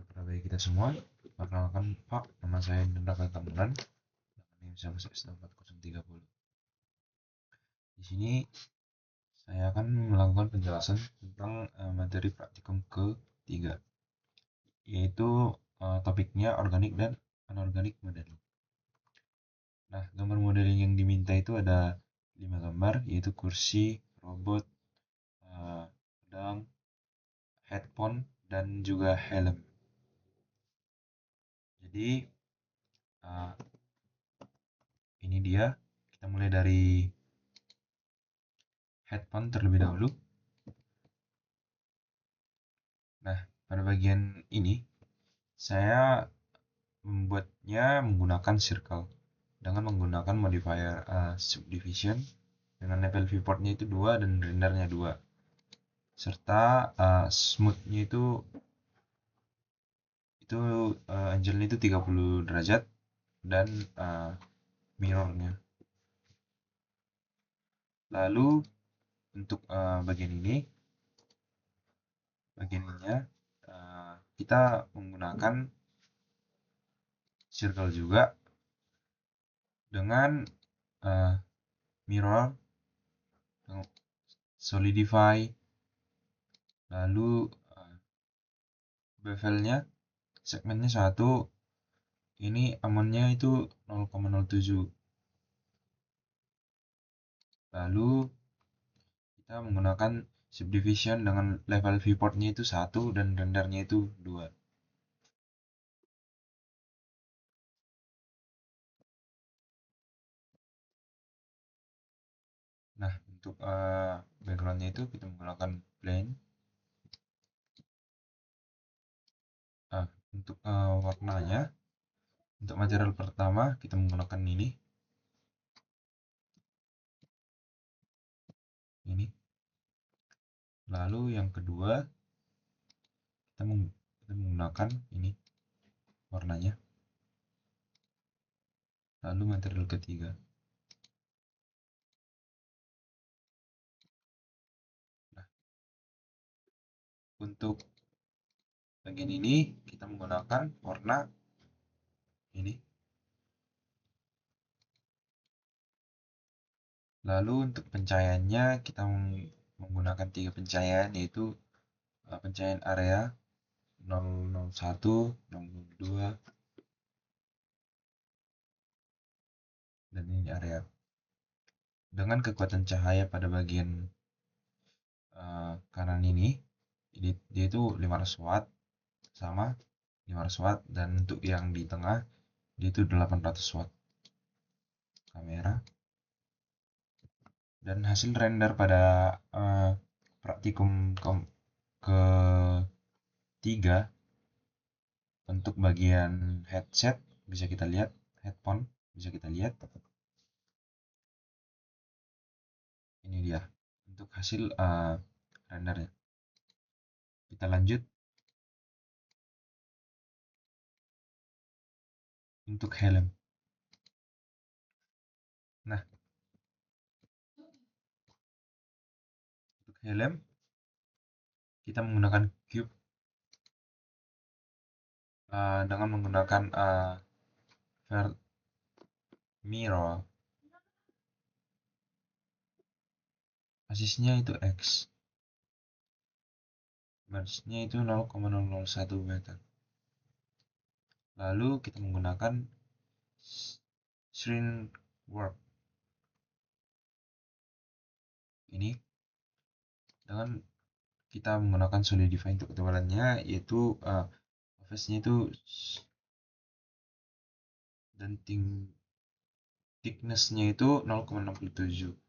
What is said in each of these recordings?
Pada bagi kita semua, perkenalkan Pak, nama saya Indra Kamulan, dengan NIM 11430. Di sini saya akan melakukan penjelasan tentang materi praktikum ketiga, yaitu topiknya organik dan anorganik modeling. Nah, gambar modeling yang diminta itu ada 5 gambar, yaitu kursi, robot, pedang, headphone, dan juga helm. Jadi, uh, ini dia. Kita mulai dari headphone terlebih dahulu. Nah, pada bagian ini saya membuatnya menggunakan circle dengan menggunakan modifier subdivision dengan level viewportnya itu 2 dan rendernya 2, serta smoothnya itu angle-nya itu 30 derajat dan mirrornya. Lalu untuk bagian ini kita menggunakan circle juga dengan mirror, solidify, lalu bevelnya segmennya 1, ini amonnya itu 0,07. Lalu kita menggunakan subdivision dengan level viewportnya itu 1 dan rendernya itu 2. Nah, untuk backgroundnya itu kita menggunakan plain. Untuk warnanya, untuk material pertama kita menggunakan ini. Lalu yang kedua kita menggunakan ini warnanya. Lalu material ketiga. Nah, untuk bagian ini kita menggunakan warna ini. Lalu untuk pencahayaannya kita menggunakan 3 pencahayaan, yaitu pencahayaan area 001, 002, dan ini area. Dengan kekuatan cahaya pada bagian kanan ini, dia itu 500 watt, sama 500 watt, dan untuk yang di tengah dia itu 800 watt kamera. Dan hasil render pada praktikum ketiga untuk bagian headset bisa kita lihat, headphone bisa kita lihat. Ini dia untuk hasil rendernya. Kita lanjut untuk helm. Nah, untuk helm kita menggunakan cube dengan menggunakan mirror. Basisnya itu X. Basisnya itu 0,001 meter. Lalu kita menggunakan shrink warp ini dengan kita menggunakan solidify untuk ketebalannya, yaitu face-nya itu dan thickness-nya itu 0,67.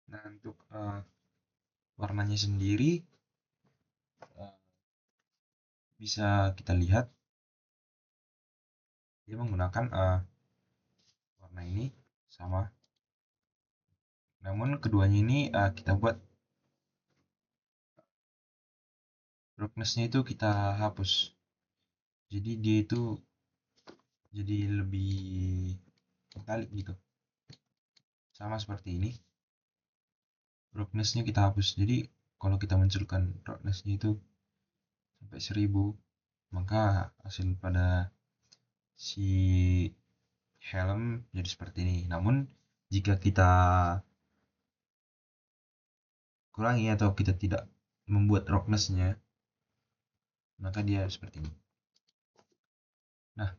Nah, untuk warnanya sendiri bisa kita lihat dia menggunakan warna ini sama. Namun keduanya ini kita buat brightness-nya itu kita hapus. Jadi dia itu jadi lebih metalik gitu. Sama seperti ini. Brightness-nya kita hapus. Jadi kalau kita munculkan brightness-nya itu sampai 1000, maka hasil pada si helm jadi seperti ini. Namun jika kita kurangi atau kita tidak membuat brightness-nya, maka dia seperti ini. Nah,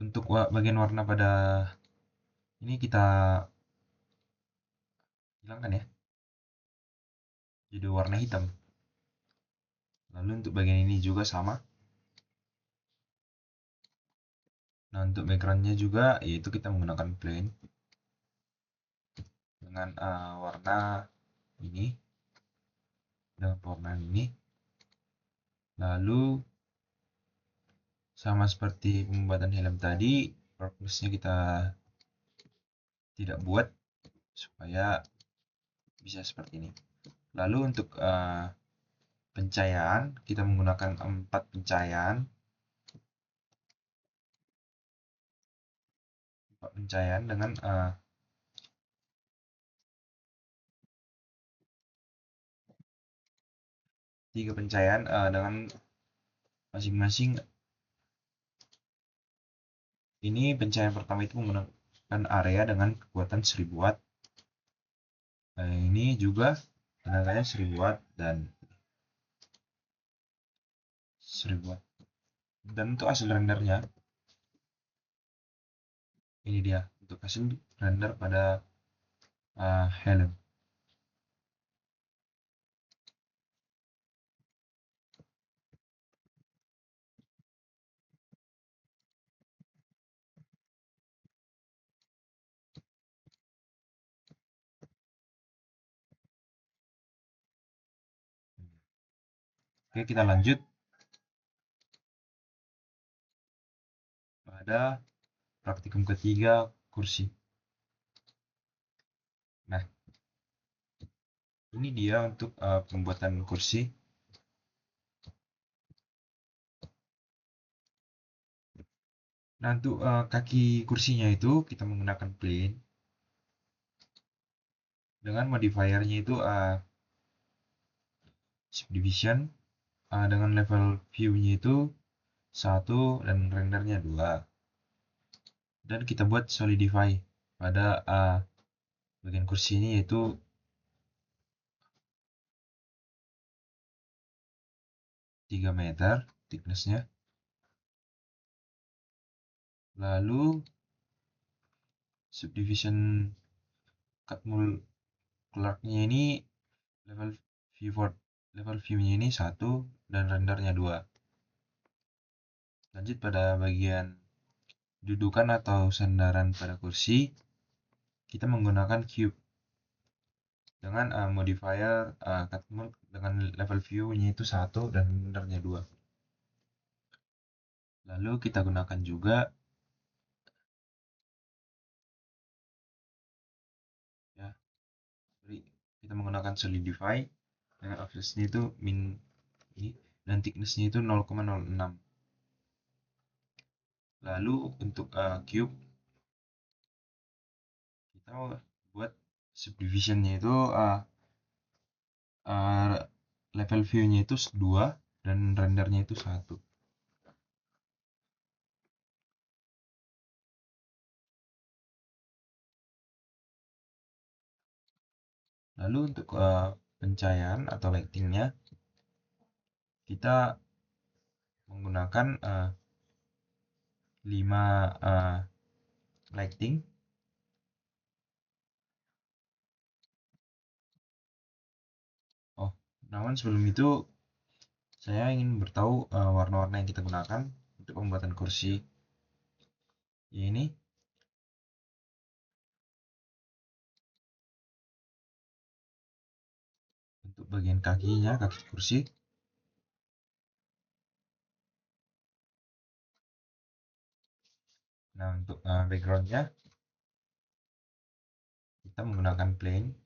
untuk bagian warna pada ini kita hilangkan ya, jadi warna hitam. Lalu untuk bagian ini juga sama. Nah, untuk backgroundnya juga yaitu kita menggunakan plain dengan warna ini, dengan warna ini. Lalu sama seperti pembuatan helm tadi, purpose-nya kita tidak buat supaya bisa seperti ini. Lalu untuk pencahayaan kita menggunakan 4 pencahayaan. 4 pencahayaan dengan 3 pencahayaan dengan masing-masing. Ini pencahayaan pertama itu menggunakan area dengan kekuatan 1000 watt. Ini juga tenaganya 1000 watt dan 1000 watt. Dan untuk hasil rendernya, ini dia untuk hasil render pada helm. Oke, kita lanjut pada praktikum ketiga, kursi. Nah, ini dia untuk pembuatan kursi. Nah, untuk kaki kursinya itu kita menggunakan plane dengan modifiernya itu subdivision dengan level view-nya itu 1 dan rendernya 2. Dan kita buat solidify pada bagian kursi ini yaitu 3 meter thicknessnya. Lalu subdivision cut multiple-nya ini level view-nya ini 1 dan rendernya 2. Lanjut pada bagian dudukan atau sandaran pada kursi, kita menggunakan cube dengan modifier cut multiple dengan level view-nya itu 1 dan rendernya 2. Lalu kita gunakan juga ya, kita menggunakan solidify dengan offsetnya itu min ini dan thicknessnya itu 0,06. Lalu untuk cube kita buat subdivisionnya itu level view-nya itu 2 dan rendernya itu 1. Lalu untuk pencahayaan atau lightingnya kita menggunakan 5 lighting. Oh, namun sebelum itu saya ingin bertahu warna-warna yang kita gunakan untuk pembuatan kursi ini. Untuk bagian kakinya, kaki kursi, nah untuk backgroundnya kita menggunakan plane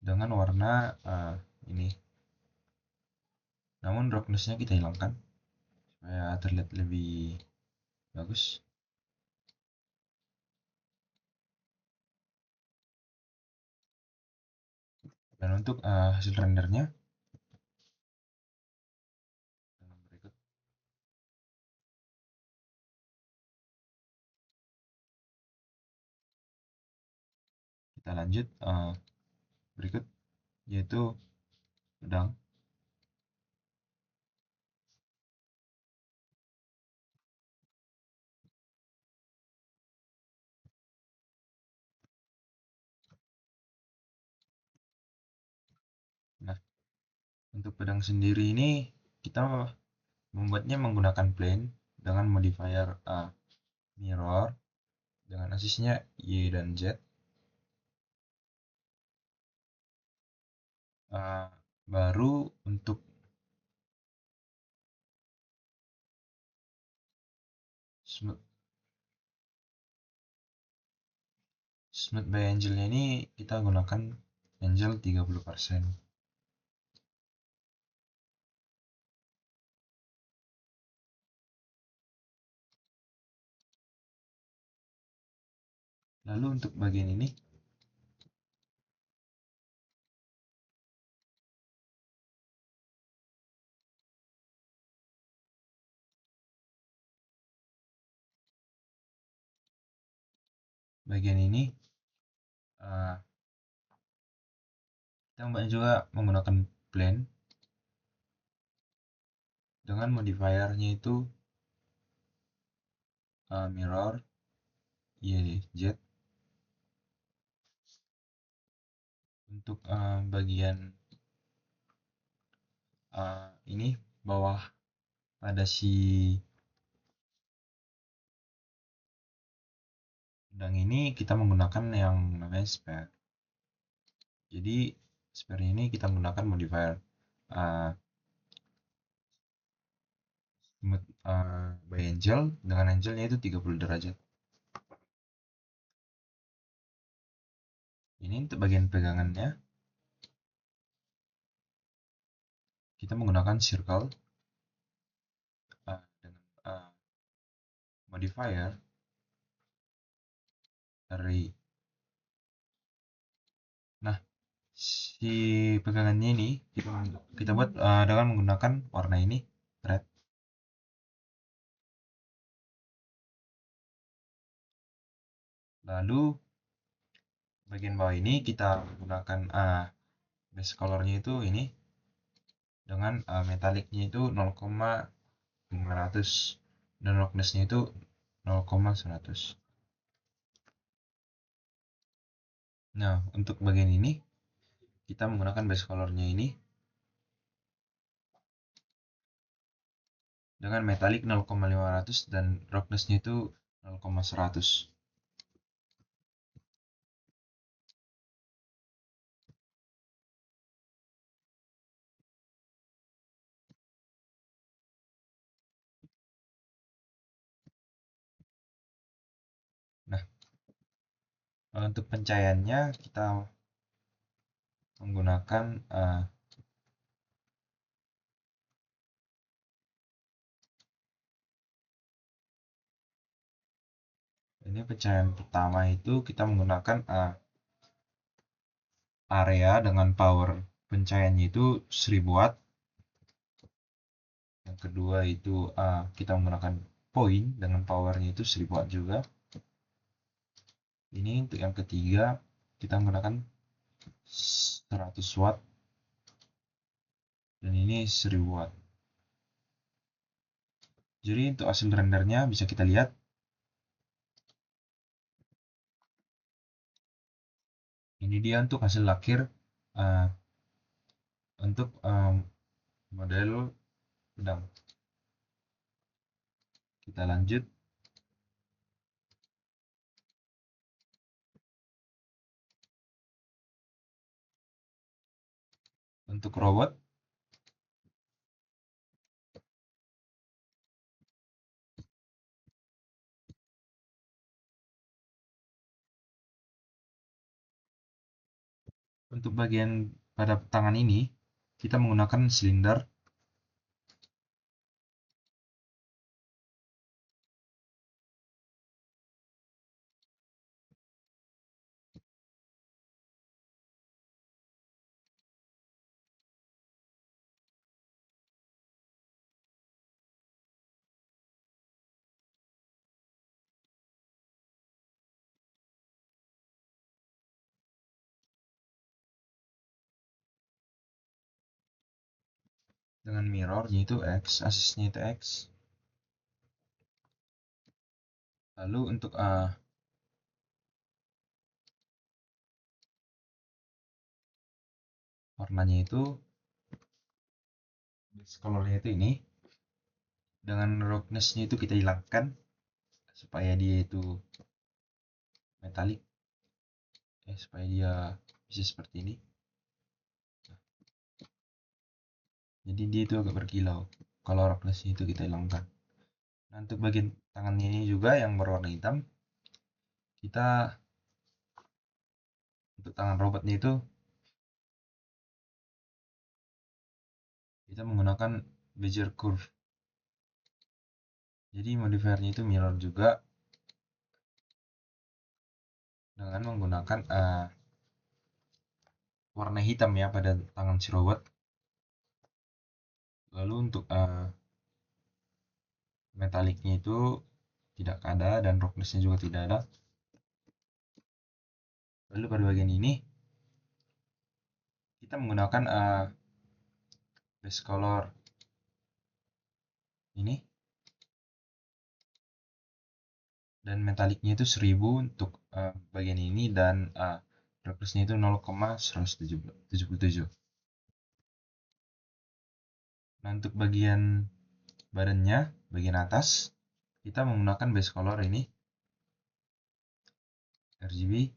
dengan warna ini. Namun roughness-nya kita hilangkan supaya terlihat lebih bagus. Dan untuk hasil rendernya berikut. Kita lanjut berikut, yaitu pedang. Nah, untuk pedang sendiri ini kita membuatnya menggunakan plane dengan modifier mirror dengan asisnya Y dan Z. Baru untuk smooth by angle-nya ini kita gunakan angle 30%. Lalu untuk bagian ini kita juga menggunakan plane dengan modifiernya itu mirror YZ. Untuk bagian ini bawah pada si pedang ini kita menggunakan yang namanya spare. Jadi spare ini kita menggunakan modifier smooth by angle dengan angle-nya itu 30 derajat. Ini untuk bagian pegangannya kita menggunakan circle dengan modifier dari. Nah, si pegangannya ini kita buat dengan menggunakan warna ini red. Lalu bagian bawah ini kita menggunakan base colornya itu ini dengan metallicnya itu 0,500 dan roughnessnya itu 0,100. Nah, untuk bagian ini kita menggunakan base colornya ini dengan metallic 0,500 dan roughnessnya itu 0,100. Nah, untuk pencahayaannya kita menggunakan ini pencahayaan pertama itu kita menggunakan area dengan power pencahayaannya itu 1000 watt. Yang kedua itu kita menggunakan point dengan powernya itu 1000 watt juga. Ini untuk yang ketiga kita menggunakan 100 watt dan ini 1000 watt. Jadi untuk hasil rendernya bisa kita lihat. Ini dia untuk hasil akhir untuk model pedang. Kita lanjut. Untuk robot Untuk bagian pada tangan ini kita menggunakan silinder. Dengan mirrornya itu X, aksisnya itu X. Lalu untuk warnanya itu base colornya itu ini, dengan roughness-nya itu kita hilangkan supaya dia itu metalik, supaya dia bisa seperti ini. Jadi dia itu agak berkilau kalau roughness-nya itu kita hilangkan. Nah, untuk bagian tangannya ini juga yang berwarna hitam, kita untuk tangan robotnya itu kita menggunakan Bezier curve. Jadi modifiernya itu mirror juga dengan menggunakan warna hitam ya pada tangan si robot. Lalu untuk metaliknya itu tidak ada dan roughnessnya juga tidak ada. Lalu pada bagian ini kita menggunakan base color ini, dan metaliknya itu 1000 untuk bagian ini, dan roughnessnya itu 0,177. Nah, untuk bagian badannya, bagian atas, kita menggunakan base color ini RGB.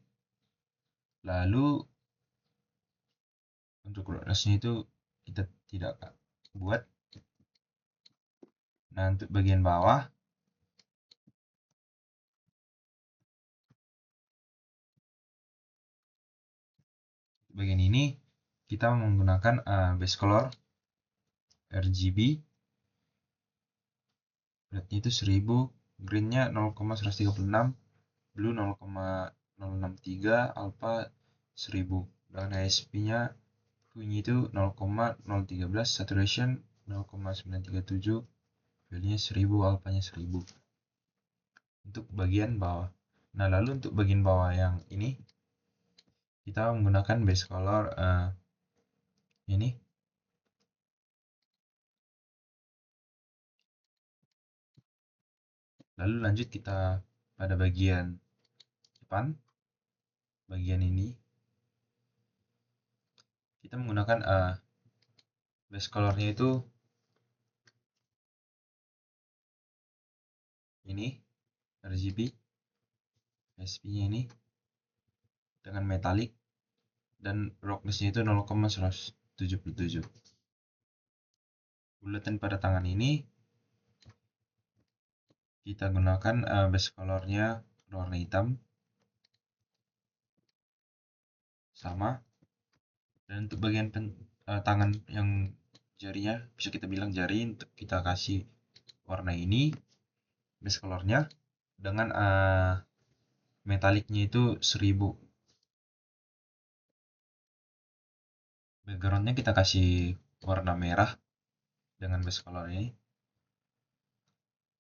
Lalu untuk roughnessnya itu kita tidak buat. Nah, untuk bagian bawah bagian ini kita menggunakan base color RGB, rednya itu 1000, greennya 0,136, blue 0,063, alpha 1000, dan ISP-nya bunyi itu 0,013, saturation 0,937, value-nya 1000, alpha-nya 1000 untuk bagian bawah. Nah, lalu untuk bagian bawah yang ini kita menggunakan base color ini. Lalu lanjut kita pada bagian depan, bagian ini kita menggunakan base colornya itu ini RGB, SP-nya ini dengan metalik, dan roughness-nya itu 0,177. Bulatan pada tangan ini kita gunakan base colornya warna hitam sama, dan untuk bagian tangan yang jarinya bisa kita bilang jari, untuk kita kasih warna ini base colornya dengan metaliknya itu 1000. Backgroundnya kita kasih warna merah dengan base color ini,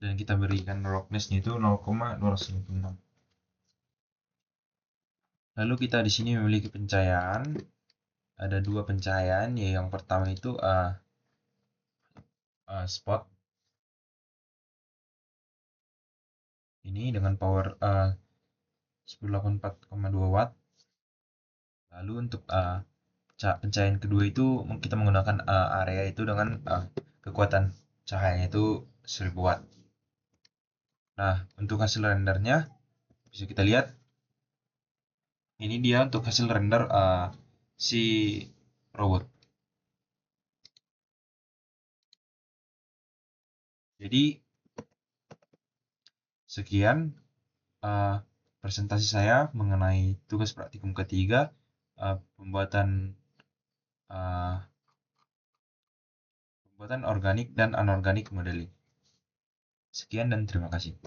dan kita berikan roughness-nya itu 0,256. Lalu kita di sini memiliki pencahayaan, ada dua pencahayaan, ya yang pertama itu spot ini dengan power 1084,2 watt. Lalu untuk pencahayaan kedua itu kita menggunakan area itu dengan kekuatan cahayanya itu 1000 watt. Nah, untuk hasil rendernya bisa kita lihat, ini dia untuk hasil render si robot. Jadi sekian presentasi saya mengenai tugas praktikum ketiga pembuatan organik dan anorganik modeling. Sekian dan terima kasih.